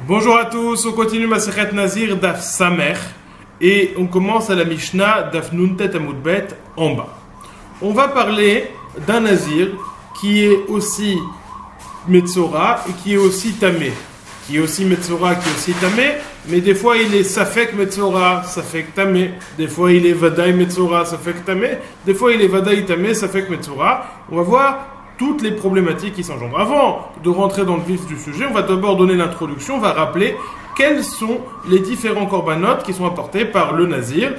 Bonjour à tous, on continue Masechet Nazir Daf Samer et on commence à la Mishnah Daf Nuntet Amudbet en bas. On va parler d'un Nazir qui est aussi Metzora et qui est aussi Tamé. Qui est aussi Metzora, qui est aussi Tamé, mais des fois il est Safek Metzora, Safek Tamé, des fois il est Vadaï Metzora, Safek Tamé, des fois il est Vadaï Tamé, Safek Metzora. On va voir toutes les problématiques qui s'engendrent. Avant de rentrer dans le vif du sujet, on va d'abord donner l'introduction, on va rappeler quels sont les différents korbanot qui sont apportés par le Nazir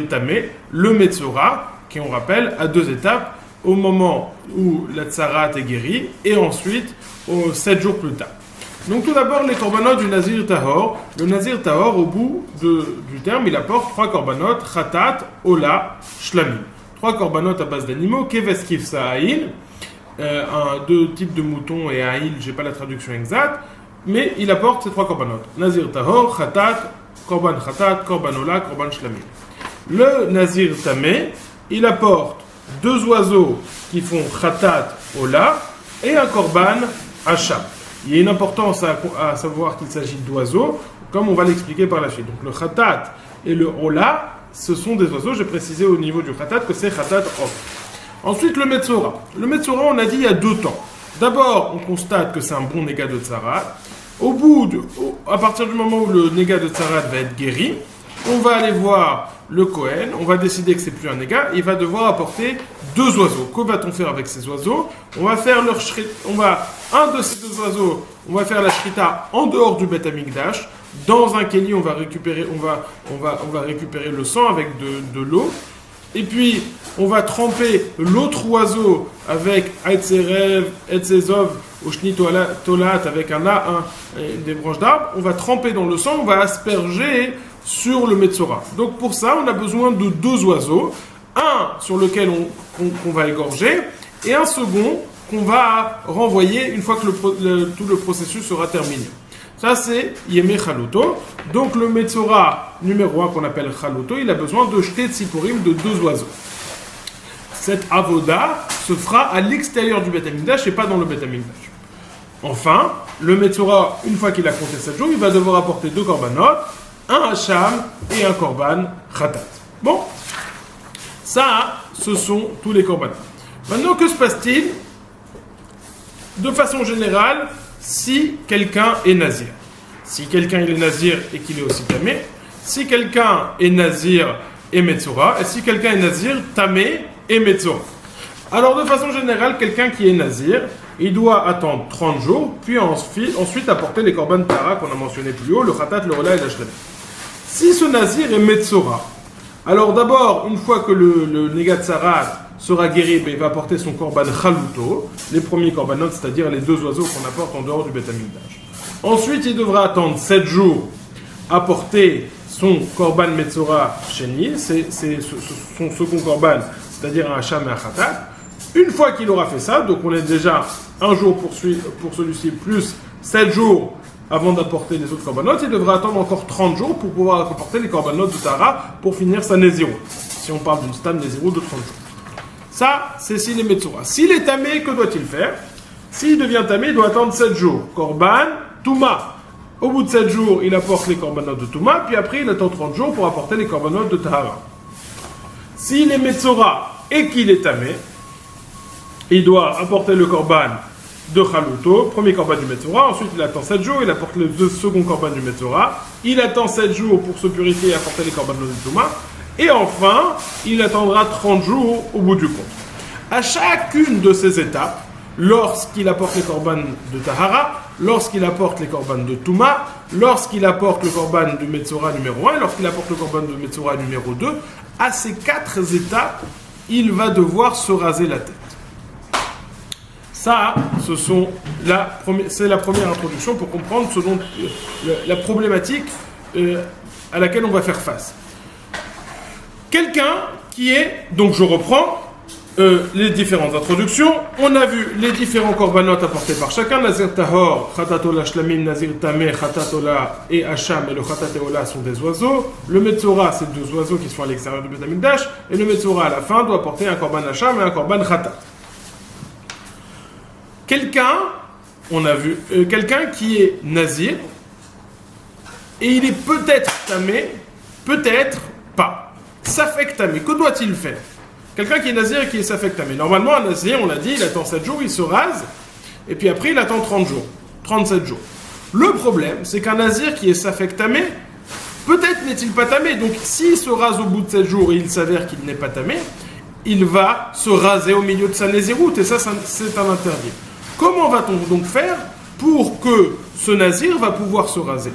Tamé, le Metzora, qui on rappelle à deux étapes, au moment où la Tsarat est guérie et ensuite 7 jours plus tard. Donc tout d'abord les korbanot du Nazir Tahor. Le Nazir Tahor, au bout du terme, il apporte 3 korbanot, Khatat, Ola, Shlamim. 3 korbanot à base d'animaux, Keves Kifsa Aïl, deux types de moutons et Aïl, j'ai pas la traduction exacte, mais il apporte ces 3 korbanot. Nazir Tahor, Khatat, Korban Ola, Korban Shlamim. Le Nazir Tamé, il apporte 2 oiseaux qui font Khatat, Ola et un Korban Hacham. Il y a une importance à savoir qu'il s'agit d'oiseaux, comme on va l'expliquer par la suite. Donc le Khatat et le Ola, ce sont des oiseaux. J'ai précisé au niveau du Khatat que c'est Khatat Off. Ensuite le Metzora. Le Metzora, on a dit il y a 2 temps. D'abord, on constate que c'est un bon négat de Tsarat. À partir du moment où le négat de Tsarat va être guéri, on va aller voir le Kohen, on va décider que c'est plus un négat, il va devoir apporter 2 oiseaux. Que va-t-on faire avec ces oiseaux? On va faire un de ces 2 oiseaux, on va faire la shrita en dehors du Bet Amikdash. Dans un keli, on va récupérer le sang avec de l'eau. Et puis, on va tremper l'autre oiseau avec Aetzerev, Etzezov, Oshni Tolat, avec des branches d'arbre. On va tremper dans le sang, on va asperger sur le Metzora. Donc pour ça, on a besoin de 2 oiseaux. Un sur lequel qu'on va égorger et un second qu'on va renvoyer une fois que tout le processus sera terminé. Ça, c'est Yemé Chaluto. Donc, le Metzora numéro 1 qu'on appelle Chaluto, il a besoin de jeter Tsipurim de 2 oiseaux. Cette avoda se fera à l'extérieur du Bet Amikdash et pas dans le Bet Amikdash. Enfin, le Metzora, une fois qu'il a compté 7 jours, il va devoir apporter 2 korbanot, un Hacham et un korban Khatat. Bon, ça, ce sont tous les korbanot. Maintenant, que se passe-t-il de façon générale si quelqu'un est nazir? Si quelqu'un est nazir et qu'il est aussi tamé, si quelqu'un est nazir et metzora, et si quelqu'un est nazir, tamé et metzora. Alors de façon générale, quelqu'un qui est nazir, il doit attendre 30 jours, puis ensuite apporter les korban tara qu'on a mentionné plus haut, le khatat, le rola et la shlamim. Si ce nazir est metzora, alors d'abord, une fois que le négat tsarat sera guéri, il va apporter son korban chaluto, les premiers korbanot, c'est-à-dire les 2 oiseaux qu'on apporte en dehors du Bet Amikdash. Ensuite, il devra attendre 7 jours, apporter son korban metzora sheni, c'est son second korban, c'est-à-dire un hacham et un khatat. Une fois qu'il aura fait ça, donc on est déjà un jour pour celui-ci, plus 7 jours avant d'apporter les autres korbanot, il devra attendre encore 30 jours pour pouvoir apporter les korbanot de Tara pour finir sa Nézirut. Si on parle d'une stam Nézirut de 30 jours. Ça, c'est s'il est Metzora. S'il est tamé, que doit-il faire? S'il devient tamé, il doit attendre 7 jours. Korban, Touma. Au bout de 7 jours, il apporte les korbanot de Touma, puis après, il attend 30 jours pour apporter les korbanot de Tahara. S'il est Metzora et qu'il est tamé, il doit apporter le korban de Chaluto, premier korban du Metzora, ensuite il attend 7 jours, il apporte le second korban du Metzora, il attend 7 jours pour se purifier et apporter les korbanot de Touma, et enfin, il attendra 30 jours au bout du compte. À chacune de ces étapes, lorsqu'il apporte les korban de Tahara, lorsqu'il apporte les korban de Touma, lorsqu'il apporte le korban du Metzora numéro 1, et lorsqu'il apporte le korban de Metzora numéro 2, à ces 4 étapes, il va devoir se raser la tête. Ça, c'est la première introduction pour comprendre la problématique à laquelle on va faire face. Quelqu'un qui est, donc je reprends les différentes introductions, on a vu les différents korbanot apportés par chacun, Nazir Tahor, Khatatola Shlamim, Nazir Tameh, Khatatola et Hacham, et le Khatateola sont des oiseaux, le Metzora c'est 2 oiseaux qui sont à l'extérieur du Bet Amikdash, et le Metzora à la fin doit apporter un korban Hacham et un korban Khatat. Quelqu'un qui est nazir, et il est peut-être tamé, peut-être pas. Safek tamé, que doit-il faire? Quelqu'un qui est nazir et qui est safek tamé. Normalement, un nazir, on l'a dit, il attend 7 jours, il se rase, et puis après il attend 30 jours, 37 jours. Le problème, c'est qu'un nazir qui est safek tamé, peut-être n'est-il pas tamé. Donc s'il se rase au bout de 7 jours et il s'avère qu'il n'est pas tamé, il va se raser au milieu de sa nésiroute, et ça c'est un interdit. Comment va-t-on donc faire pour que ce nazir va pouvoir se raser?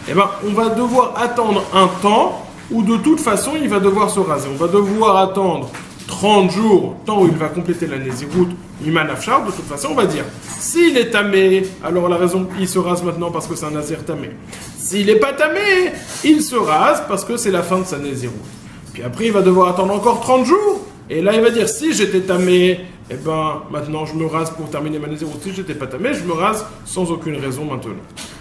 Eh bien, on va devoir attendre un temps où de toute façon il va devoir se raser. On va devoir attendre 30 jours, temps où il va compléter la nésiroute, Iman Afshar. De toute façon, on va dire, s'il est tamé, alors la raison, il se rase maintenant parce que c'est un nazir tamé. S'il n'est pas tamé, il se rase parce que c'est la fin de sa nésiroute. Puis après, il va devoir attendre encore 30 jours. Et là, il va dire, si j'étais tamé, eh ben, maintenant je me rase pour terminer ma nésiroute. Si j'étais pas tamé, je me rase sans aucune raison maintenant.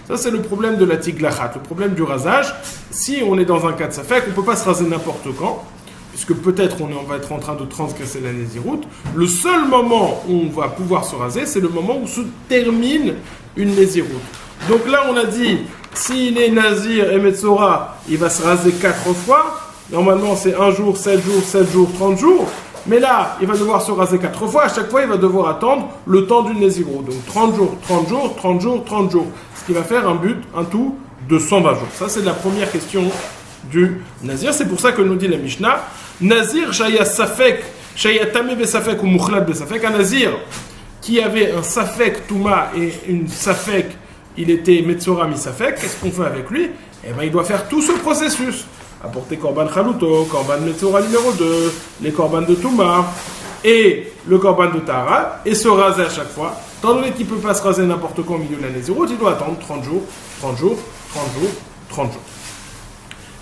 Ça, c'est le problème de la tiglachat, le problème du rasage. Si on est dans un cas de safek, on ne peut pas se raser n'importe quand, puisque peut-être on va être en train de transgresser la nésiroute. Le seul moment où on va pouvoir se raser, c'est le moment où se termine une nésiroute. Donc là, on a dit, s'il est nazir et metzora, il va se raser 4 fois. Normalement, c'est 1 jour, 7 jours, 7 jours, 30 jours. Mais là, il va devoir se raser 4 fois. À chaque fois, il va devoir attendre le temps d'une nésiroute. Donc 30 jours, 30 jours, 30 jours, 30 jours. Ce qui va faire un tout de 120 jours. Ça, c'est la première question du nazir. C'est pour ça que nous dit la Mishnah, nazir shaya safek, shaya tamé besafek ou mukhlat besafek. Un nazir qui avait un safek touma et une safek, il était metzora mi safek. Qu'est-ce qu'on fait avec lui? Eh bien, il doit faire tout ce processus. Apporter korban chaluto, korban metzora numéro 2, les korban de touma et le korban de tahara, et se raser à chaque fois. Tant donné qu'il ne peut pas se raser n'importe quoi au milieu de la nésiroute, il doit attendre 30 jours, 30 jours, 30 jours, 30 jours.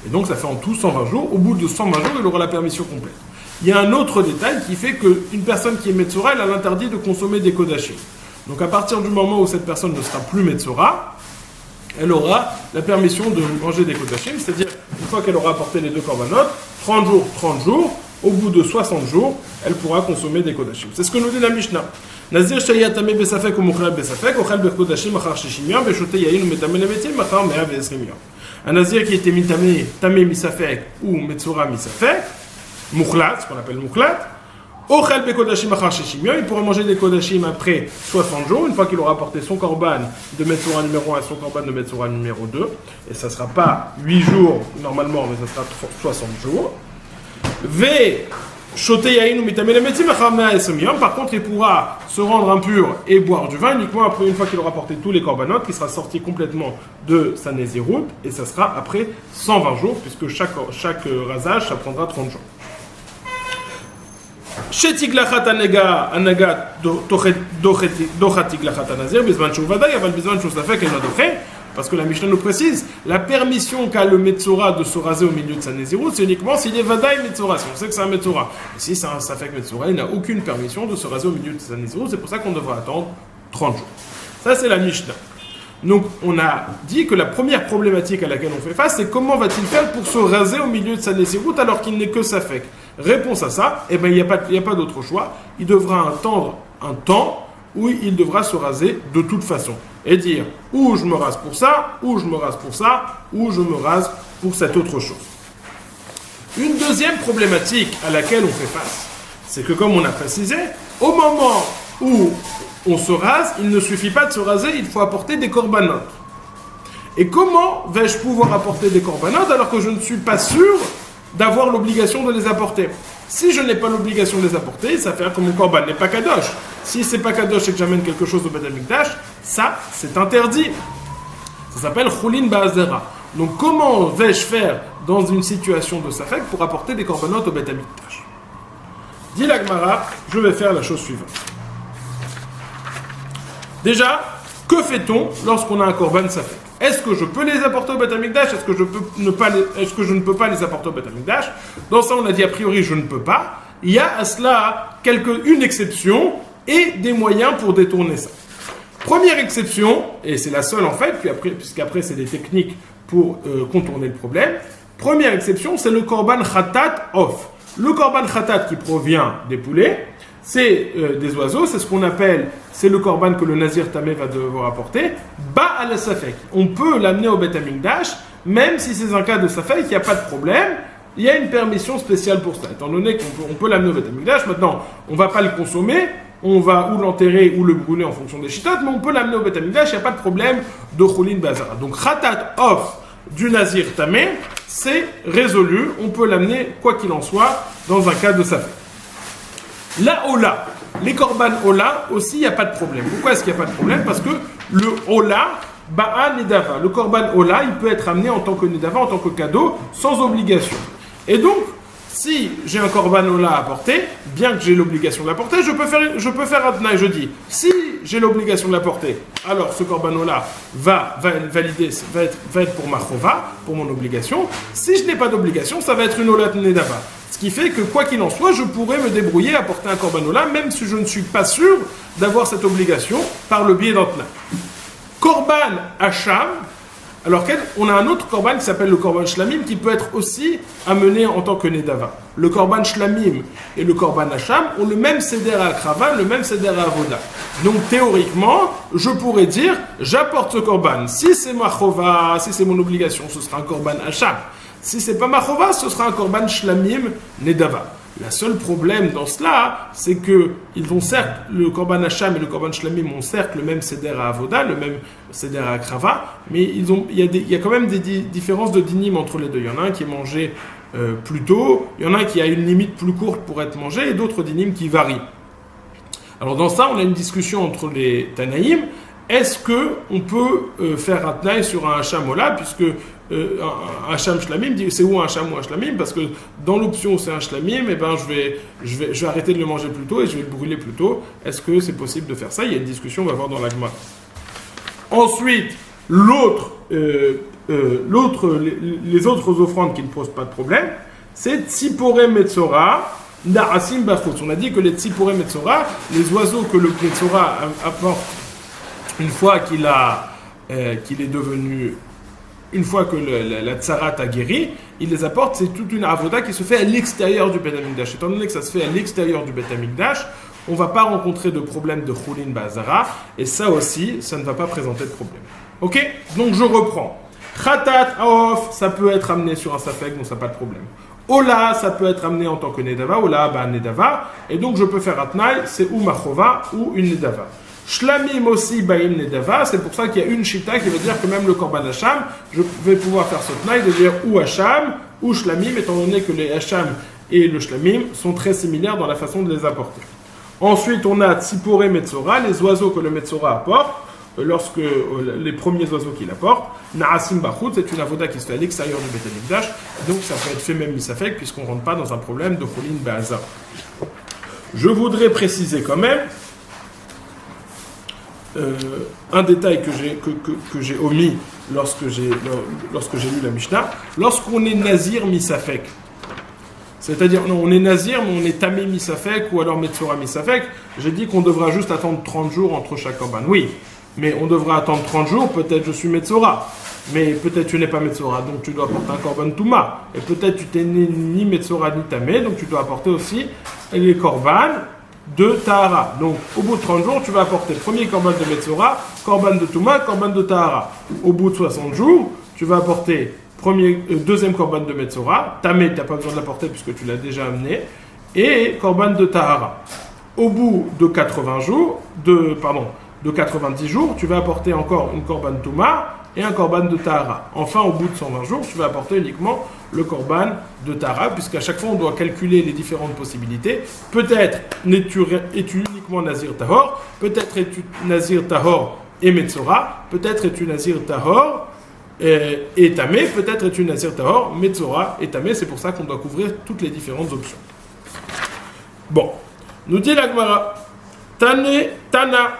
Et donc ça fait en tout 120 jours. Au bout de 120 jours, il aura la permission complète. Il y a un autre détail qui fait qu'une personne qui est metzora, elle a l'interdit de consommer des kodashim. Donc à partir du moment où cette personne ne sera plus metzora, elle aura la permission de manger des kodashim, c'est-à-dire une fois qu'elle aura apporté les 2 korbanot, 30 jours, au bout de 60 jours, elle pourra consommer des kodashim. C'est ce que nous dit la Mishnah. Nazir shaya tamé besafek ou mukhlat besafek, ochel bekodashim achar 60 yom, beshote yayin ou metame lemetim achar 120 yom. Un nazir qui était tamé misafek ou metzora misafek, mukhlat, ce qu'on appelle mukhlat, ochel bekodashim achar 60 yom, il pourra manger des kodashim après 60 jours, une fois qu'il aura apporté son korban de metzora numéro 1 et son korban de metzora numéro 2, et ça ne sera pas 8 jours normalement, mais ça sera 60 jours. Par contre, il pourra se rendre impur et boire du vin uniquement après, une fois qu'il aura porté tous les korbanot, qui sera sorti complètement de sa nésiroute, et ça sera après 120 jours, puisque chaque rasage, ça prendra 30 jours. Parce que la Mishnah nous précise, la permission qu'a le Metzora de se raser au milieu de sa nésiroute, c'est uniquement s'il est Vadaï Metzora, si on sait que c'est un Metzora. Et si c'est un Safek Metzora, il n'a aucune permission de se raser au milieu de sa nésiroute, c'est pour ça qu'on devra attendre 30 jours. Ça, c'est la Mishnah. Donc, on a dit que la première problématique à laquelle on fait face, c'est comment va-t-il faire pour se raser au milieu de sa nésiroute alors qu'il n'est que Safek? Réponse à ça, eh bien, il n'y a pas d'autre choix. Il devra attendre un temps où il devra se raser de toute façon. Et dire, ou je me rase pour ça, ou je me rase pour ça, ou je me rase pour cette autre chose. Une deuxième problématique à laquelle on fait face, c'est que comme on a précisé, au moment où on se rase, il ne suffit pas de se raser, il faut apporter des korbanot. Et comment vais-je pouvoir apporter des korbanot alors que je ne suis pas sûr d'avoir l'obligation de les apporter? Si je n'ai pas l'obligation de les apporter, ça fait que mon korban n'est pas kadosh. Si c'est pas kadosh et que j'amène quelque chose au Beth Amikdash, ça, c'est interdit. Ça s'appelle chulin ba'azera. Donc comment vais-je faire dans une situation de safek pour apporter des korbanot au Beth Amikdash? Dit la Gemara, je vais faire la chose suivante. Déjà, que fait-on lorsqu'on a un korban safek? Est-ce que je peux les apporter au Beth Amikdash? Est-ce que je ne peux pas les apporter au Beth Amikdash? Dans ça, on a dit a priori je ne peux pas. Il y a à cela une exception et des moyens pour détourner ça. Première exception, et c'est la seule en fait, puisqu'après c'est des techniques pour contourner le problème. Première exception, c'est le korban khatat off. Le korban khatat qui provient des poulets, c'est des oiseaux, c'est ce qu'on appelle, c'est le korban que le nazir tamé va devoir apporter, ba al safek. On peut l'amener au Bet Amikdash, même si c'est un cas de safek, il n'y a pas de problème, il y a une permission spéciale pour ça, étant donné qu'on peut l'amener au Bet Amikdash. Maintenant, on ne va pas le consommer, on va ou l'enterrer ou le brûler en fonction des chitotes, mais on peut l'amener au Bet Amikdash, il n'y a pas de problème de Choulin Bazara. Donc, Khatat off du nazir tamé, c'est résolu, on peut l'amener, quoi qu'il en soit, dans un cas de safek. La Ola, les korban Ola aussi, il n'y a pas de problème. Pourquoi est-ce qu'il n'y a pas de problème? Parce que le Ola, Ba'a Nedava, le korban Ola, il peut être amené en tant que Nedava, en tant que cadeau, sans obligation. Et donc, si j'ai un korban Ola à apporter, bien que j'ai l'obligation de l'apporter, je peux faire un tnaï, je dis, si j'ai l'obligation de l'apporter, alors ce korban Ola va être pour ma chova, pour mon obligation. Si je n'ai pas d'obligation, ça va être une Ola Nedava. Ce qui fait que, quoi qu'il en soit, je pourrais me débrouiller à porter un korban ola, même si je ne suis pas sûr d'avoir cette obligation par le biais d'un tnaï. Korban Hacham, alors on a un autre korban qui s'appelle le korban shlamim, qui peut être aussi amené en tant que nedava. Le korban shlamim et le korban Hacham ont le même seder à akrava, le même seder à avoda. Donc théoriquement, je pourrais dire, j'apporte ce korban. Si c'est ma chova, si c'est mon obligation, ce sera un korban Hacham. Si c'est pas ma chova, ce sera un korban shlamim nedava. Le seul problème dans cela, c'est que ils ont certes, le korban hacham et le korban shlamim ont certes le même seder à avoda, le même seder à akrava, mais il y a quand même des différences de dinim entre les deux. Il y en a un qui est mangé plus tôt, il y en a un qui a une limite plus courte pour être mangé, et d'autres dinim qui varient. Alors dans ça, on a une discussion entre les Tanaïm. Est-ce qu'on peut faire un tnaï sur un hacham ola, puisque un hacham shlamim, c'est où un hacham ou un shlamim? Parce que dans l'option où c'est un shlamim, eh ben, je vais arrêter de le manger plus tôt et je vais le brûler plus tôt. Est-ce que c'est possible de faire ça? Il y a une discussion, on va voir dans la Gemara. Ensuite, les autres offrandes qui ne posent pas de problème, c'est Tzipore Metzora, Na'asim Bachutz. On a dit que les Tzipore Metzora, les oiseaux que le Metzora apporte une fois qu'il est devenu, une fois que la tsarat a guéri, il les apporte, c'est toute une avoda qui se fait à l'extérieur du Bet Amikdash. Étant donné que ça se fait à l'extérieur du Bet Amikdash, on ne va pas rencontrer de problème de Choulin Bazara, et ça aussi, ça ne va pas présenter de problème. Ok? Donc je reprends. Khatat Aof, ça peut être amené sur un safek, donc ça n'a pas de problème. Ola, ça peut être amené en tant que Nedava, Ola, bah Nedava, et donc je peux faire Atnaï, c'est ou Machova ou une Nedava. Shlamim aussi Baïm Nedava, c'est pour ça qu'il y a une shita qui veut dire que même le korban Hacham, je vais pouvoir faire ce tnaï de dire ou Hacham ou Shlamim, étant donné que les Hacham et le Shlamim sont très similaires dans la façon de les apporter. Ensuite, on a Tzipore Metzora, les oiseaux que le Metzora apporte, lorsque les premiers oiseaux qu'il apporte. Na'asim Bachut, c'est une avoda qui se fait à l'extérieur du Bet Amikdash, donc ça peut être fait même misafek, puisqu'on ne rentre pas dans un problème de Choulin Be'azar. Je voudrais préciser quand même un détail que j'ai omis lorsque j'ai lu la Mishnah. Lorsqu'on est nazir misafek, c'est-à-dire non, on est nazir mais on est tamé misafek ou alors metzora misafek, j'ai dit qu'on devra juste attendre 30 jours entre chaque korban. Oui, mais on devra attendre 30 jours, peut-être je suis metzora, mais peut-être tu n'es pas metzora, donc tu dois apporter un korban touma, et peut-être tu t'es ni metzora ni tamé, donc tu dois apporter aussi les korban de Tahara. Donc, au bout de 30 jours, tu vas apporter premier korban de Metzora, korban de Touma, korban de Tahara. Au bout de 60 jours, tu vas apporter deuxième korban de Metzora, Tamé, tu n'as pas besoin de l'apporter puisque tu l'as déjà amené, et korban de Tahara. Au bout de 90 jours, tu vas apporter encore une korban Touma et un korban de Tahara. Enfin, au bout de 120 jours, tu vas apporter uniquement le korban de Tahara, puisqu'à chaque fois, on doit calculer les différentes possibilités. Peut-être es-tu uniquement Nazir Tahor, peut-être es-tu Nazir Tahor et Metzora, peut-être es-tu Nazir Tahor et Tamé, peut-être es-tu Nazir Tahor, Metzora et Tamé. C'est pour ça qu'on doit couvrir toutes les différentes options. Bon, nous dit la Gemara, Tana,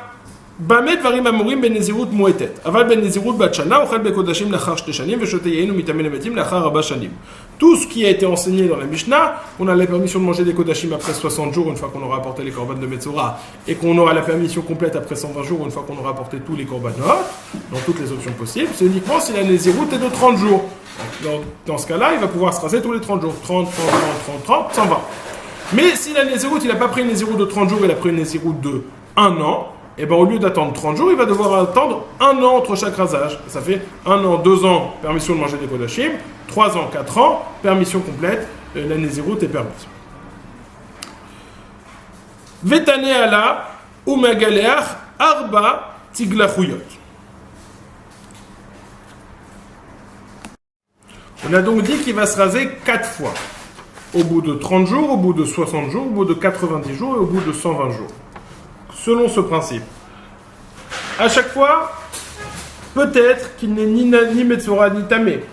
Bamet varim amurim ben nezirut moetet. Aval ben nezirut bat shana, ochel bekodashim lachar shte shanim, veshoteyeinu mitameh lemetim lachar rabba shanim. Tout ce qui a été enseigné dans la Mishnah, on a la permission de manger des kodashim après 60 jours, une fois qu'on aura apporté les korban de Metzora, et qu'on aura la permission complète après 120 jours, une fois qu'on aura apporté tous les korbanot, dans toutes les options possibles. C'est uniquement si la nezirut est de 30 jours. Dans ce cas-là, il va pouvoir se raser tous les 30 jours. 30, 120. Mais si la Nézirut, il n'a pas pris une Nézirut de 30 jours, il a pris une Nézirut de 1 an, et bien au lieu d'attendre 30 jours, il va devoir attendre 1 an entre chaque rasage. Ça fait 1 an, 2 ans, permission de manger des kodashim, 3 ans, 4 ans, permission complète, la Nézirut est permise. Vetane ala umagaleach arba tiglachuyot. On a donc dit qu'il va se raser 4 fois. Au bout de 30 jours, au bout de 60 jours, au bout de 90 jours et au bout de 120 jours. Selon ce principe. À chaque fois, peut-être qu'il n'est ni Metzora ni Tamé.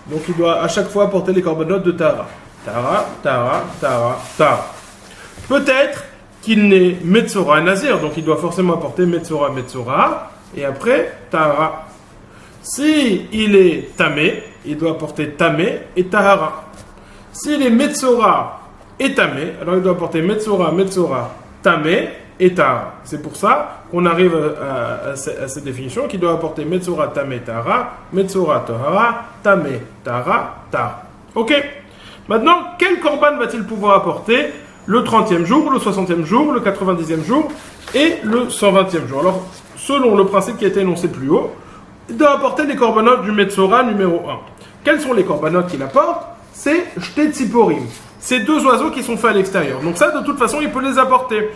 Donc il doit à chaque fois porter les corbanotes de Tahara. Tahara, Tahara, Tahara, Tahara. Peut-être qu'il n'est Metzora Nazir, donc il doit forcément apporter Metzora, Metzora, et après Tahara. Si il est Tamé, il doit apporter Tamé et Tahara. S'il est Metzora et Tamé, alors il doit apporter Metzora, Metzora, Tamé et Tahara. C'est pour ça qu'on arrive à cette définition qu'il doit apporter Metzora, Tamé, Tahara, Metzora, Tahara, Tamé, Tahara, Tahara. Ok. Maintenant, quel korban va-t-il pouvoir apporter le 30e jour, le 60e jour, le 90e jour et le 120e jour? Alors, selon le principe qui a été énoncé plus haut, il doit apporter les corbanotes du Metzora numéro 1. Quels sont les corbanotes qu'il apporte? C'est Shte Tziporim. C'est 2 oiseaux qui sont faits à l'extérieur. Donc ça, de toute façon, il peut les apporter.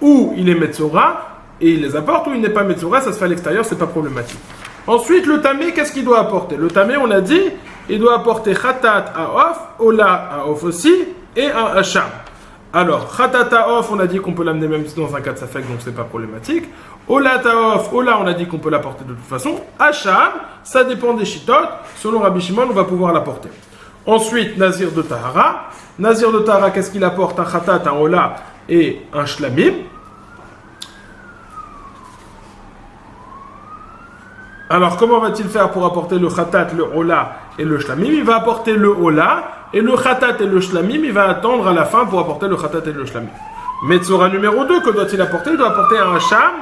Ou il est Metzora et il les apporte, ou il n'est pas Metzora, ça se fait à l'extérieur, c'est pas problématique. Ensuite, le Tamé, qu'est-ce qu'il doit apporter? Le Tamé, on a dit, il doit apporter Khatat Aof, Ola Aof aussi, et un Hacham. Alors, Khatat Aof, on a dit qu'on peut l'amener même dans un cas de Safek, donc c'est pas problématique. Ola Taof, Ola, on a dit qu'on peut l'apporter de toute façon. Hacham, ça dépend des Shitot. Selon Rabbi Shimon, on va pouvoir l'apporter. Ensuite, Nazir de Tahara. Nazir de Tahara, qu'est-ce qu'il apporte? Un Khatat, un Ola et un Shlamim. Alors, comment va-t-il faire pour apporter le Khatat, le Ola et le Shlamim? Il va apporter le Ola et le Khatat et le Shlamim, il va attendre à la fin pour apporter le Khatat et le Shlamim. Metzora numéro 2, que doit-il apporter? Il doit apporter un Hacham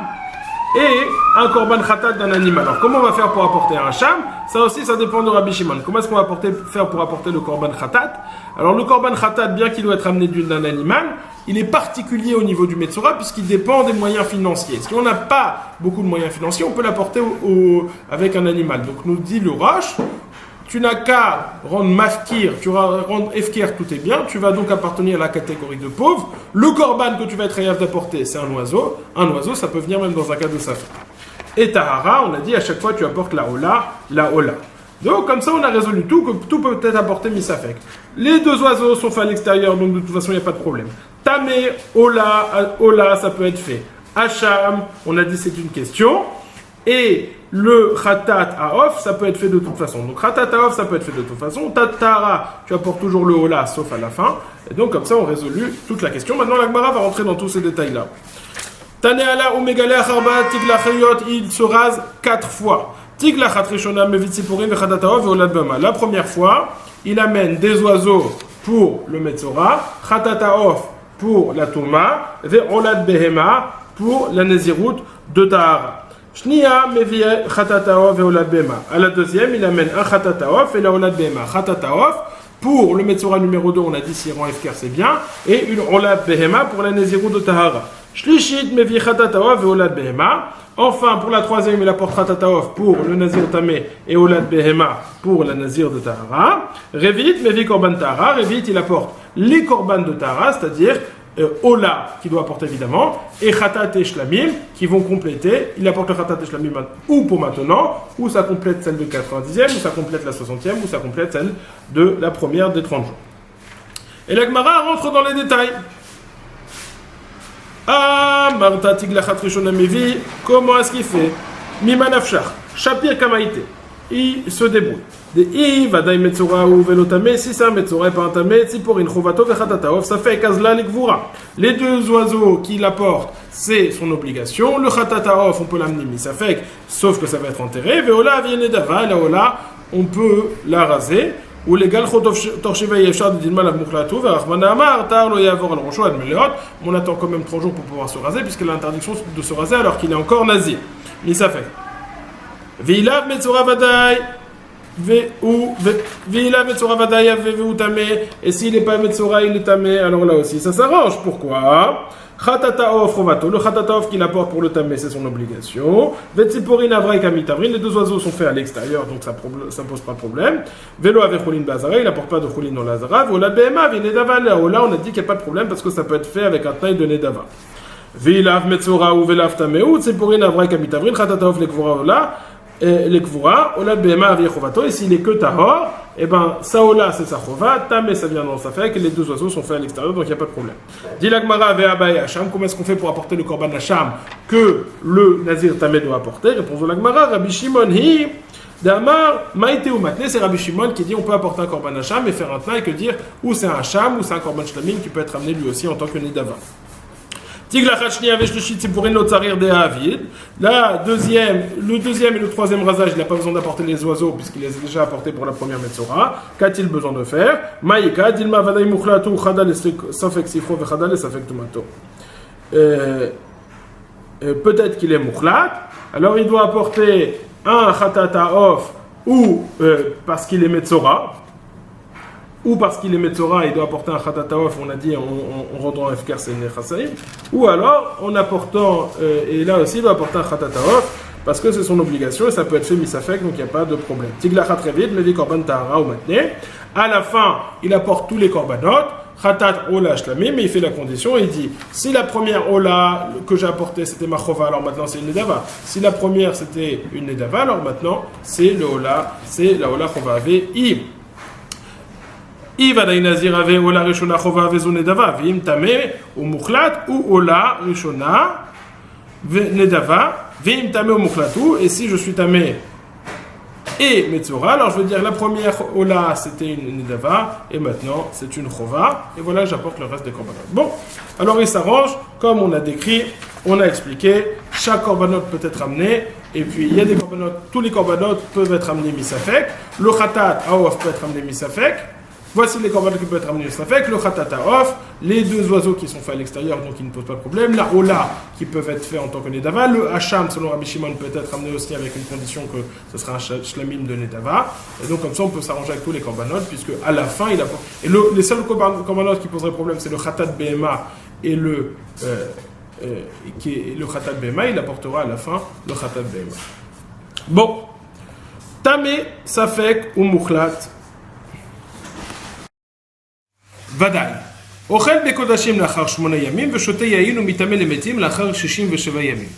et un Korban Khatat d'un animal. Alors, comment on va faire pour apporter un Hacham? Ça aussi, ça dépend de Rabbi Shimon. Comment est-ce qu'on va faire pour apporter le Korban Khatat? Alors, le Korban Khatat, bien qu'il doit être amené d'un animal, il est particulier au niveau du Metzora puisqu'il dépend des moyens financiers. Si on n'a pas beaucoup de moyens financiers, on peut l'apporter avec un animal. Donc, nous dit le Rosh, tu n'as qu'à rendre mafkir, tu vas rendre efkir, tout est bien, tu vas donc appartenir à la catégorie de pauvres. Le korban que tu vas être capable d'apporter, c'est un oiseau. Un oiseau, ça peut venir même dans un cas de safek. Et Tahara, on a dit à chaque fois tu apportes la Ola. Donc comme ça on a résolu tout, que tout peut être apporté misafek. Les 2 oiseaux sont faits à l'extérieur, donc de toute façon il n'y a pas de problème. Tamé, Ola, ça peut être fait. Hacham, on a dit c'est une question. Et le Khatat Aof, ça peut être fait de toute façon. Donc Khatat Aof, ça peut être fait de toute façon. Tatara, tu apportes toujours le Ola, sauf à la fin. Et donc comme ça, on résolue toute la question. Maintenant, la Gemara va rentrer dans tous ces détails-là. Taneala Umegale Acharba Tigla Chayot, il se rase 4 fois. Tigla Chatrishona Mevitsipurim ve Khatat Aof ve Olad Bama. La première fois, il amène des oiseaux pour le Metzora, Khatat Aof pour la Touma, ve Olad Behema pour la Nezirut de Tahara. Shnia mevi Khatataof et Olad Bema. À la deuxième, il amène un Khatataof et la Olad Bema. Khatataof, pour le Metzora numéro 2, on a dit si rend Efker c'est bien, et une Olad Behema pour la Nezirut de Tahara. Shlishit mevi Khatataof et Olad Behema. Enfin, pour la troisième, il apporte Khatataof pour le Nazir Tamé et Olad Behema pour la Nazir de Tahara. Revit mevi Korban Tahara. Revit, il apporte les Korban de Tahara, c'est-à-dire Ola, qui doit apporter évidemment, et Khatat et Shlamim, qui vont compléter. Il apporte le Khatat et Shlamim ou pour maintenant, ou ça complète celle de 90e, ou ça complète la 60e, ou ça complète celle de la première des 30 jours. Et la Gemara rentre dans les détails. Ah, Marta Tigla Khatrishona Mevi, comment est-ce qu'il fait? Mimanafshar, Shapir Kamaïté. Il se débrouille. De I, Vadaï Metzora ou Velotame, si c'est un Metzora et pas un Tamé, Tziporin, Chovato, Vechatataov, ça fait Kazla Likvura. Les 2 oiseaux qu'il apporte, c'est son obligation. Le Khatataov, on peut l'amener, mais ça fait, sauf que ça va être enterré. Veola, Vienedava, la Ola, on peut la raser. Ou les Galchot Torshiva Yeshad Dilma la Mouklatou, Verachmana Amar, Tarlo Yavor al Rocho, Admeleot. On attend quand même 3 jours pour pouvoir se raser, puisqu'il a l'interdiction de se raser alors qu'il est encore nazi. Mais ça fait. Vilav Metzora Vadaï. Ve'ila Metzora Vadaya Ve'u Tamé. Et s'il n'est pas Metzora, il est Tamé. Alors là aussi, ça s'arrange. Pourquoi? Chatataof Rovato. Le Chatataof qu'il apporte pour le Tamé, c'est son obligation. Vetziporin Avra et Kamitavrin. Les deux oiseaux sont faits à l'extérieur, donc ça ne pose pas de problème. Velo avec Choulin Bazara. Il n'apporte pas de Choulin dans l'Azara. Vola Behema, Vinedava. Là, on a dit qu'il n'y a pas de problème parce que ça peut être fait avec un taille de Nedava. Veilav Metzora ou Veilav Tameou. Tziporin Avra et Kamitavrin. Chatataof Lekvura Ola. Lekvura, Ola Behema Avia Chovato, et s'il est que Tahor, et ben Saola c'est sa Chova, Tamé ça vient dans sa fête, et les deux oiseaux sont faits à l'extérieur, donc il n'y a pas de problème. Dilagmara Ave Abaye Hacham, comment est-ce qu'on fait pour apporter le Korban Hacham que le Nazir Tamé doit apporter? Réponse de l'Agmara, Rabbi Shimon Hi, Damar, Maïté ou Matne, c'est Rabbi Shimon qui dit on peut apporter un Korban Hacham et faire un tnaï que dire ou c'est un Hacham ou c'est un Korban Shlamim qui peut être amené lui aussi en tant que Nidava. Le deuxième et le troisième rasage, il n'a pas besoin d'apporter les oiseaux puisqu'il les a déjà apportés pour la première Metzora. Qu'a-t-il besoin de faire? Maïka, Dilma Vadaï Mukhlatu, Khadal Safek Sifro, Khadal Safek Tomato. Peut-être qu'il est Mukhlat, alors il doit apporter un Khatata Off ou parce qu'il est Metzora. Ou parce qu'il est Metzora, il doit apporter un Khatataof, on a dit en rendant un FKR, c'est Nechassaïm. Ou alors, en apportant, et là aussi, il doit apporter un Khatataof, parce que c'est son obligation, et ça peut être fait misafek, donc il n'y a pas de problème. Tiglachat Revit, Mevi Korban Tahara ou Matne. À la fin, il apporte tous les Korbanot, Khatat Ola Shlamim, mais il fait la condition, il dit, si la première Ola que j'ai apportée, c'était ma Chova, alors maintenant c'est une Nedava. Si la première, c'était une Nedava, alors maintenant, c'est le Ola, c'est la Ola Chova Ave Ivadaï Nazir Ave Ola Rishona Chova Ave Zonedava, Vim Tamé ou Mukhlat ou Ola Rishona Nedava, Vim Tamé ou Mukhlatu, et si je suis Tamé et Metzora, alors je veux dire la première Ola c'était une Nedava et maintenant c'est une Chova, et voilà j'apporte le reste des korbanot. Bon, alors il s'arrange, comme on a décrit, on a expliqué, chaque korbanot peut être amené, et puis il y a des korbanot, tous les korbanot peuvent être amenés misafek, le Khatat Aof peut être amené misafek. Voici les korbanot qui peuvent être amenés misafek, le Khatata Off, les deux oiseaux qui sont faits à l'extérieur, donc ils ne posent pas de problème, la Ola qui peuvent être faits en tant que Nedava, le Hacham selon Rabbi Shimon peut être amené aussi avec une condition que ce sera un Shlamim de Nedava, et donc comme ça on peut s'arranger avec tous les korbanot, puisque à la fin il apporte. Et les seuls korbanot qui poseraient problème c'est le Khatat Behema et le Khatat Behema, il apportera à la fin le Khatat Behema. Bon, Tamé, Safek ou Mukhlat. Vadaï. Ochel bekodashim lachar 8 yamim veshote yayin ou mitame lemetim lachar 67 yamim.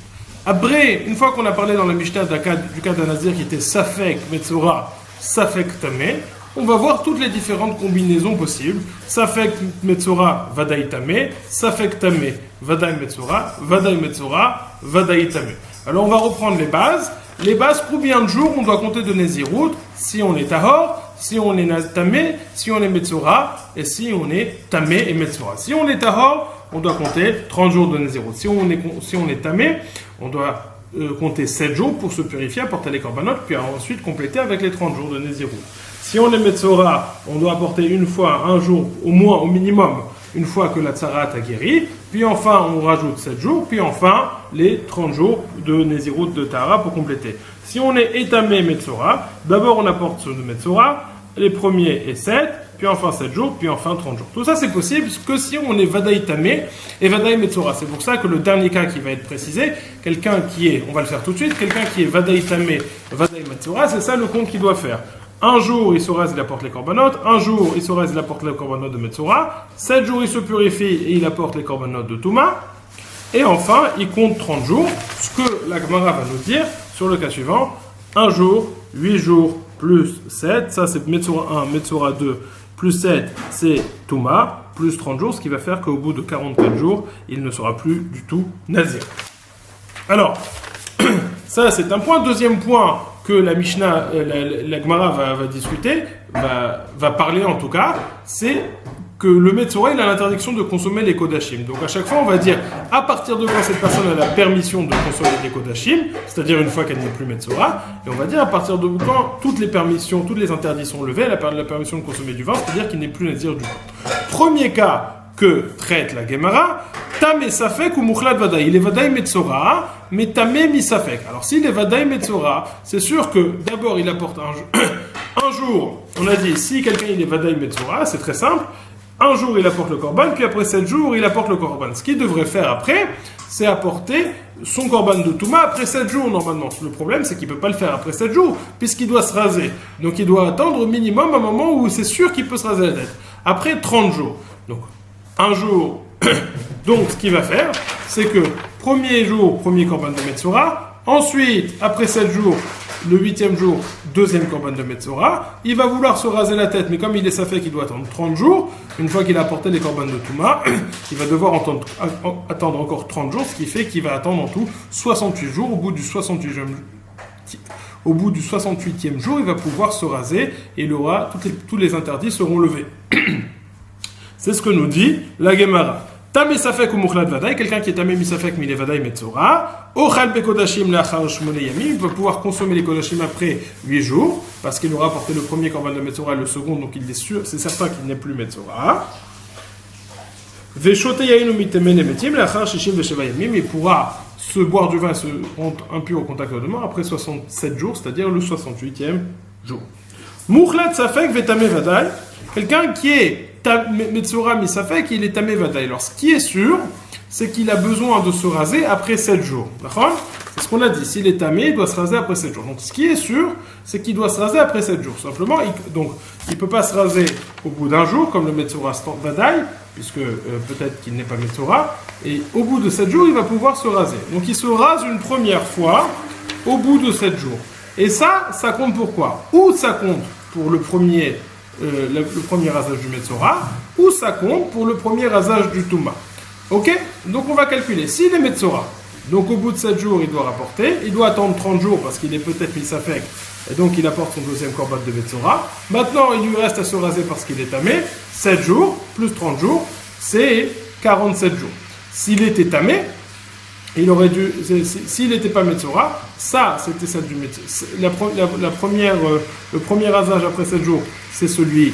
Après, une fois qu'on a parlé dans la Mishnah du cas d'un Nazir qui était Safek Metzora, Safek Tamé, on va voir toutes les différentes combinaisons possibles. Safek Metzora, Vadaï Tamé, Safek Tamé, Vadaï Metzora, Vadaï Metzora, Vadaï Tamé. Alors on va reprendre les bases. Les bases, combien de jours on doit compter de Nézirut si on est Tahor, si on est Tamé, si on est Metzora, et si on est Tamé et Metzora. Si on est Tahor, on doit compter 30 jours de Nézirut. Si on est Tamé, on doit compter 7 jours pour se purifier, apporter les korbanot, puis ensuite compléter avec les 30 jours de Nézirut. Si on est Metzora, on doit apporter une fois, un jour, au moins, au minimum, une fois que la tsarat a guéri, puis enfin on rajoute 7 jours, puis enfin les 30 jours de Nézirut de Tahara pour compléter. Si on est Etamé Metzora, d'abord on apporte ceux de Metzora, les premiers et 7, puis enfin 7 jours, puis enfin 30 jours. Tout ça c'est possible que si on est Vadaï Tamé et Vadaï Metzora. C'est pour ça que le dernier cas qui va être précisé, quelqu'un qui est, on va le faire tout de suite, quelqu'un qui est Vadaï Tamé, Vadaï Metzora, c'est ça le compte qu'il doit faire. Un jour, il se rase, il apporte les korbanot. Un jour, il se rase, il apporte les korbanot de Metzora. 7 jours, il se purifie et il apporte les korbanot de Touma. Et enfin, il compte 30 jours. Ce que la Gemara va nous dire sur le cas suivant. 1 jour, 8 jours, plus 7. Ça, c'est Metzora 1, Metzora 2, plus 7, c'est Touma, plus 30 jours. Ce qui va faire qu'au bout de 44 jours, il ne sera plus du tout nazir. Alors, ça, c'est un point. Deuxième point que la Mishnah, la Gemara va discuter, va parler en tout cas, c'est que le Metzora, il a l'interdiction de consommer les Kodashim. Donc à chaque fois, on va dire, à partir de quand cette personne a la permission de consommer les Kodashim, c'est-à-dire une fois qu'elle n'est plus Metzora, et on va dire à partir de quand toutes les permissions, toutes les interdits sont levées, elle a la permission de consommer du vin, c'est-à-dire qu'il n'est plus Nazir du tout. Premier cas que traite la Gemara, Tamé Safek ou Mukhlat Vadaï. Il est Vadaï Metzora, mais Tamé mi Safek. Alors s'il est Vadaï Metzora, c'est sûr que d'abord il apporte Un jour, on a dit, si quelqu'un il est Vadaï Metzora, c'est très simple. Un jour, il apporte le korban, puis après 7 jours, il apporte le korban. Ce qu'il devrait faire après, c'est apporter son korban de Touma après 7 jours, normalement. Le problème, c'est qu'il ne peut pas le faire après 7 jours, puisqu'il doit se raser. Donc, il doit attendre au minimum un moment où c'est sûr qu'il peut se raser la tête. Après 30 jours. Donc, un jour. Donc, ce qu'il va faire, c'est que premier jour, premier korban de Metzora. Ensuite, après 7 jours, le 8e jour, deuxième korban de Metzora, il va vouloir se raser la tête, mais comme il est safek, il doit attendre 30 jours. Une fois qu'il a apporté les korban de Touma, il va devoir attendre encore 30 jours, ce qui fait qu'il va attendre en tout 68 jours. Au bout du 68e jour, il va pouvoir se raser et tous les interdits seront levés. C'est ce que nous dit la Gemara. Tamé Safek ou Mouchlat Vadaï, quelqu'un qui est Tamé Misafek, mais il est Vadaï Metzora. Ochal Bekodashim Lachar Shmone Yamim, il va pouvoir consommer les Kodashim après 8 jours, parce qu'il aura apporté le premier korban de Metzora et le second, donc il est sûr, c'est certain qu'il n'est plus Metzora. Veshote Yain ou Mitemen Emetim, Lachar Shishim Vesheva Yamim, il pourra se boire du vin et se rendre impur au contact de la mort après 67 jours, c'est-à-dire le 68e jour. Mouchlat Safek Vetamé Vadaï, quelqu'un qui est Metzora Misafek, il est Tamé Vadaï. Alors, ce qui est sûr, c'est qu'il a besoin de se raser après 7 jours. D'accord ? C'est ce qu'on a dit. S'il est Tamé, il doit se raser après 7 jours. Donc, ce qui est sûr, c'est qu'il doit se raser après 7 jours. Simplement, il ne peut pas se raser au bout d'un jour, comme le Metzora Vadaï, puisque peut-être qu'il n'est pas Metzora. Et au bout de 7 jours, il va pouvoir se raser. Donc, il se rase une première fois au bout de 7 jours. Et ça compte pour quoi ? Ou ça compte pour le premier rasage du Metzora, ou ça compte pour le premier rasage du Touma. Ok ? Donc on va calculer. S'il est Metzora, donc au bout de 7 jours, il doit rapporter, il doit attendre 30 jours parce qu'il est peut-être Misafek, et donc il apporte son deuxième korban de Metzora. Maintenant, il lui reste à se raser parce qu'il est tamé, 7 jours, plus 30 jours, c'est 47 jours. S'il était tamé, il aurait dû, s'il n'était pas Metzora, ça c'était celle du Metzora. Le premier rasage après 7 jours, c'est celui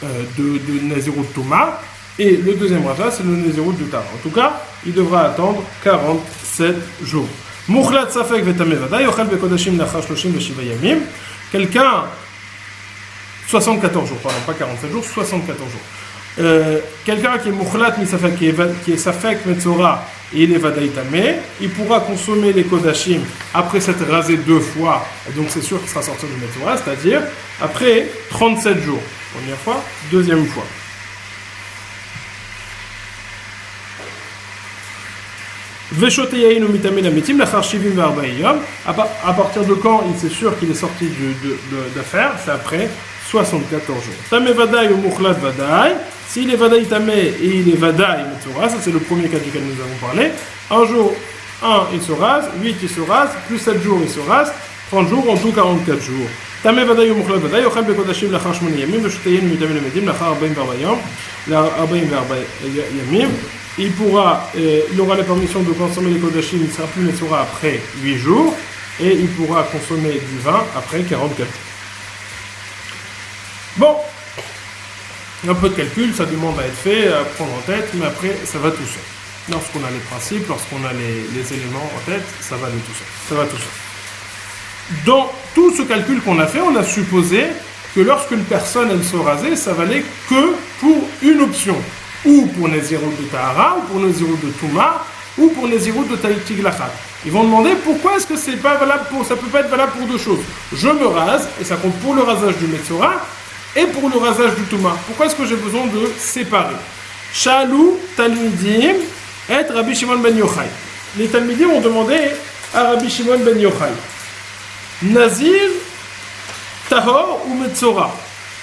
de Nazirut Touma, et le deuxième rasage, c'est le Nazirut du Tara. En tout cas, il devra attendre 47 jours. Mouchlat Safek Vetamé Vadaï, Ochel Bekodashim Lachar Shloshim Veshiva Yamim. Quelqu'un, 74 jours, pardon, pas 47 jours, 74 jours. Quelqu'un qui est Mouchlat Misafek, qui est Safek Metzora, et il est Vadaï Tamé, il pourra consommer les Kodashim après s'être rasé 2 fois, et donc c'est sûr qu'il sera sorti de Metzora, c'est-à-dire après 37 jours. Première fois, deuxième fois. À partir de quand c'est sûr qu'il est sorti d'affaire, c'est après 74 jours. Tamé Vadaï ou Mouchlat Vadaï. S'il est Vadaï Tamé et il est Vadaï Metzora, ça c'est le premier cas duquel nous avons parlé. Un jour, il se rase, 8 il se rase, plus 7 jours il se rase, 30 jours, en tout 44 jours. Tamé Vadaï ou Mouchlat Vadaï, Ochel Bekodashim Lachar Shmone Yamim, Veshoteyin Mitamin Emedim, Lachar 44 Yamim. Il aura la permission de consommer les Kodashim, il ne sera plus Metzora après 8 jours, et il pourra consommer du vin après 44 jours. Bon, un peu de calcul, ça demande à être fait, à prendre en tête, mais après, ça va tout seul. Lorsqu'on a les principes, lorsqu'on a les éléments en tête, ça va aller tout seul. Ça va tout seul. Dans tout ce calcul qu'on a fait, on a supposé que lorsqu'une personne, elle se rasait, ça valait que pour une option. Ou pour Nazirut de Tahara, ou pour Nazirut de Touma, ou pour Nazirut de Tiglachat. Ils vont demander pourquoi est-ce que ça peut pas être valable pour 2 choses. Je me rase, et ça compte pour le rasage du Metzora, et pour le rasage du Touma. Pourquoi est-ce que j'ai besoin de séparer ? Shalou, Talmidim, et Rabbi Shimon ben Yochai. Les Talmidim ont demandé à Rabbi Shimon ben Yochai, Nazir, Tahor ou Metzora,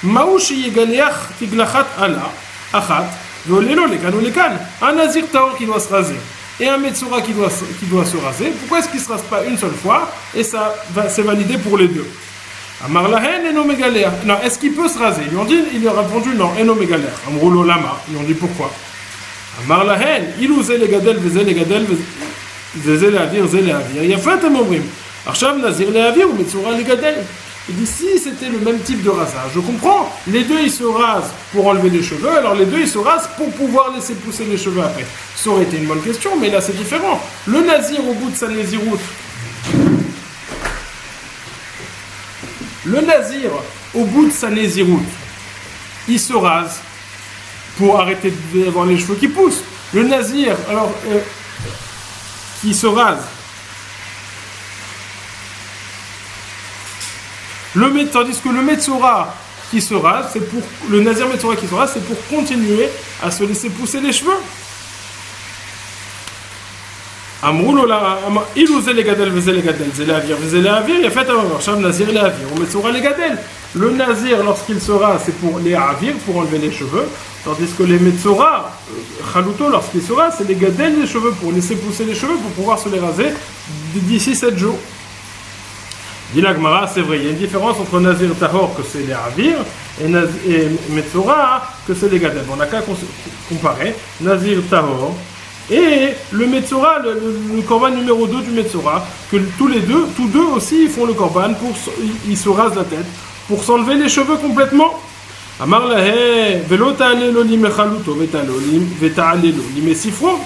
Maouchi Yegaliach Tiglachat Allah, Achat, Volelo Lekan ou Lekan. Un Nazir Tahor qui doit se raser et un Metzora qui doit se raser. Pourquoi est-ce qu'il ne se rase pas une seule fois et c'est validé pour les deux? Amar lahen eno megaler. Non, est-ce qu'il peut se raser? Il a répondu non, eno megaler. Amroulo lama. Ils ont dit pourquoi? Amar lahen, ilou ze legadel veze legadel veze leavir ze leavir. Yafat amomrim. Arshav nazir leavir ou metzora legadel. Il dit si c'était le même type de rasage, je comprends. Les deux ils se rasent pour enlever les cheveux, alors les deux ils se rasent pour pouvoir laisser pousser les cheveux après. Ça aurait été une bonne question, mais là c'est différent. Le nazir au bout de sa naziroute, Le nazir, au bout de sa nésiroute, il se rase pour arrêter d'avoir les cheveux qui poussent. Le nazir, alors, qui se rase. Tandis que le Metzora qui se rase, c'est pour le Nazir Metzora qui se rase, c'est pour continuer à se laisser pousser les cheveux. Il osait les gadel, faisait les gadel, faisait les avir, il a fait un marchand Nazir les avir. On Metzora les gadel. Le Nazir, lorsqu'il se rase, c'est pour les avir, pour enlever les cheveux, tandis que les Metzora, Chaluto, lorsqu'il se rase, c'est les gadel, les cheveux, pour laisser pousser les cheveux, pour pouvoir se les raser d'ici 7 jours. Dit la Gemara, c'est vrai, il y a une différence entre Nazir Tahor, que c'est les Avir, et Metzora, que c'est les Gadel. On n'a qu'à comparer Nazir Tahor et le Metzora, le korban numéro 2 du Metzora, que tous deux aussi, ils font le korban, ils se rasent la tête, pour s'enlever les cheveux complètement. Amar lahe, velo ta'ale lo lim echaluto, veta'ale lo lim esifro,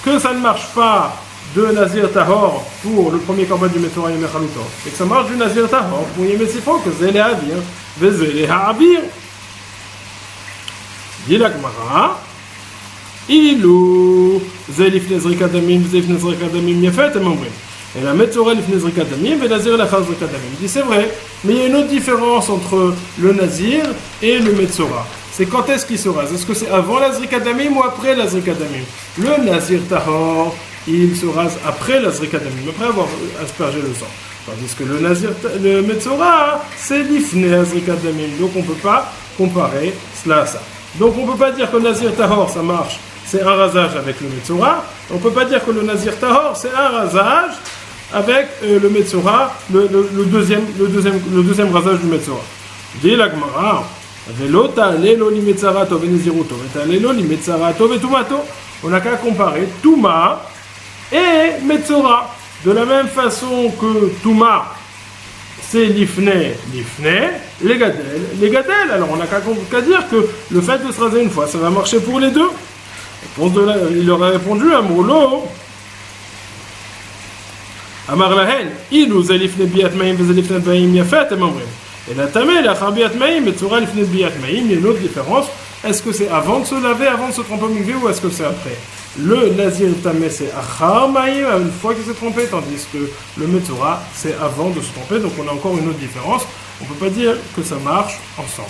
que ça ne marche pas de Nazir Tahor pour le premier korban du Metzora Yom Chaluto, et que ça marche du Nazir Tahor pour Yom Sifro, que c'est les Avir, c'est les Ha'avir. Dit la Gemara, Ilou, Zelif Nezrika Damim, Zelif Nezrika Damim, Yafet, et Mamrim. Et la Metzora Lif Nezrika Damim, et Nazir Lachaz Nezrika Damim. Dit c'est vrai, mais il y a une autre différence entre le Nazir et le Metzora. C'est quand est-ce qu'il se rase? Est-ce que c'est avant la Zrika Damim ou après la Zrika Damim? Le Nazir Tahor, il se rase après la Zrika Damim, après avoir aspergé le sang. Tandis que le Metzora, c'est l'ifne la Zrika Damim. Donc on ne peut pas comparer cela à ça. Donc on ne peut pas dire que le Nazir Tahor, ça marche, c'est un rasage avec le Metzora. On ne peut pas dire que le Nazir Tahor, c'est un rasage avec le Metzora, le deuxième rasage du Metzora. Dit la Gemara, on n'a qu'à comparer Touma et Metzora. De la même façon que Touma, c'est l'ifne, les gadel. Alors on n'a qu'à dire que le fait de se raser une fois, ça va marcher pour les deux. Il aurait répondu à Moulo. Amar lahen, ilou zalifne biat maïm, zalifne baïm yafet et mamrim. Et la tamé, la khabiat maïm, Metzora lifne biat maïm, il y a une autre différence. Est-ce que c'est avant de se laver, avant de se tremper au mikvé, ou est-ce que c'est après? Le Nazir Tamé, c'est Achar Maïm, une fois qu'il s'est trompé, tandis que le Metzora, c'est avant de se tromper. Donc on a encore une autre différence. On ne peut pas dire que ça marche ensemble.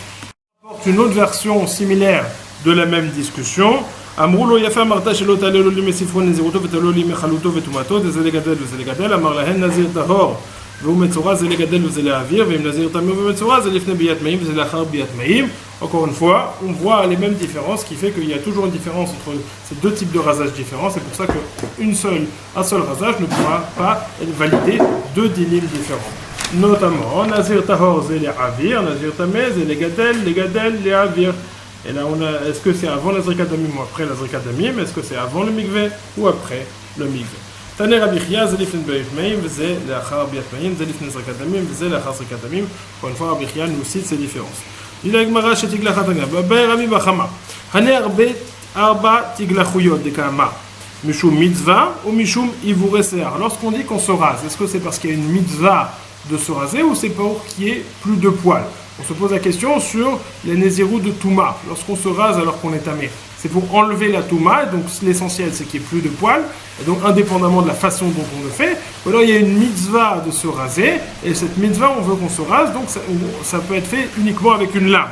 On apporte une autre version similaire de la même discussion. Amroulo Yafa Marta Shelo Talelo Limesifro Neziruto Vetalo Limechaluto Vetumato, Zelegadel, Amar Lahen Nazir Tahor. Encore une fois, on voit les mêmes différences, qui fait qu'il y a toujours une différence entre ces deux types de rasages différents. C'est pour ça qu'un seul rasage ne pourra pas valider deux dinim différents. Notamment, Nazir Tahor, c'est les Avir, Nazir Tameh, c'est les Gadel, les Avir. Et là, est-ce que c'est avant la Zrika Damim ou après la Zrika Damim? Est-ce que c'est avant le Mikveh ou après le Mikveh? Taner Rabbi Chia, זה לפני ביאת מים וזה לאחר ביאת מים, זה לפני זריקת דמים וזה לאחר זריקת דמים. Encore une fois, Rabbi Chia nous cite ces différences. Il a הגמרא שתגלחת הגב, בבאר רבי בחמה. הנה ארבע תגלחויות דקאמה. משום מצווה ou משום עיבורי שיער. Lorsqu'on dit qu'on se rase, est-ce que c'est parce qu'il y a une mitzvah de se raser ou c'est pour qu'il y ait plus de poils? On se pose la question sur les nézirou de Touma. Lorsqu'on se rase alors qu'on est tamé, c'est pour enlever la Touma, donc l'essentiel c'est qu'il n'y ait plus de poils, et donc indépendamment de la façon dont on le fait, ou alors il y a une mitzvah de se raser, et cette mitzvah on veut qu'on se rase, donc ça peut être fait uniquement avec une lame.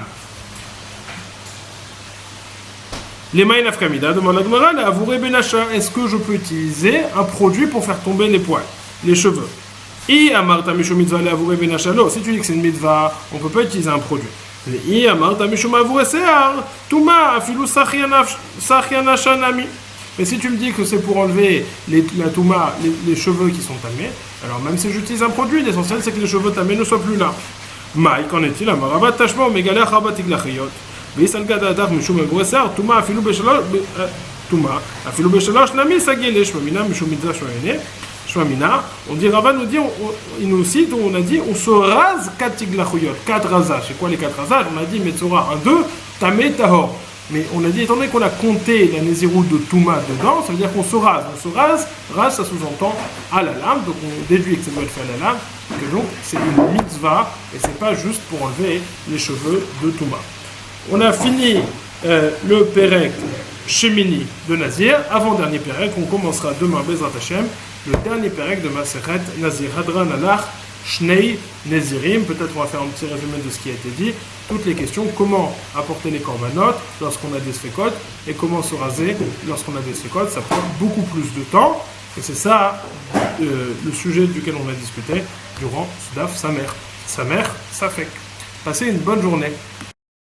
Les maïn afkamida demande à Gemara, la avouré benacha, est-ce que je peux utiliser un produit pour faire tomber les poils, les cheveux? Et amarta mishum mitzvah le avouré benacha, si tu dis que c'est une mitzvah, on ne peut pas utiliser un produit. Et amarta mishum avouré se'ar, touma afilu sachiana shanami. Mais si tu me dis que c'est pour enlever la touma, les cheveux qui sont tamés, alors même si j'utilise un produit, l'essentiel c'est que les cheveux tamés ne soient plus là. Maï, qu'en est-il? Amarabat tashma omegaleh rabat iglachiyot. Beisal gadatar mishum avouré se'ar, touma afilu beshalosh nami sagele shmamina mishum mitzvah shmamine. Shmamina, on dit Rava nous dit, il nous cite, on a dit on se rase 4 tiglachuyot, 4 rasages. C'est quoi les 4 rasages? On a dit Metzora 1, 2, Tamé, Tahor. Mais on a dit, étant donné qu'on a compté la nézirut de Touma dedans, ça veut dire qu'on se rase. On se rase, ça sous-entend à la lame, donc on déduit que ça doit être fait à la lame. que donc c'est une mitzvah et c'est pas juste pour enlever les cheveux de Touma. On a fini le Perek Shemini de Nazir. Avant-dernier Perek, on commencera demain Bezrat Hashem, le dernier Perek de Masechet Nazir. Hadran Alach Shnei Nezirim. Peut-être on va faire un petit résumé de ce qui a été dit. Toutes les questions, comment apporter les korbanot lorsqu'on a des sfekot et comment se raser lorsqu'on a des sfekot. Ça prend beaucoup plus de temps et c'est ça le sujet duquel on va discuter durant ce daf Samer. Samer, Safek. Passez une bonne journée.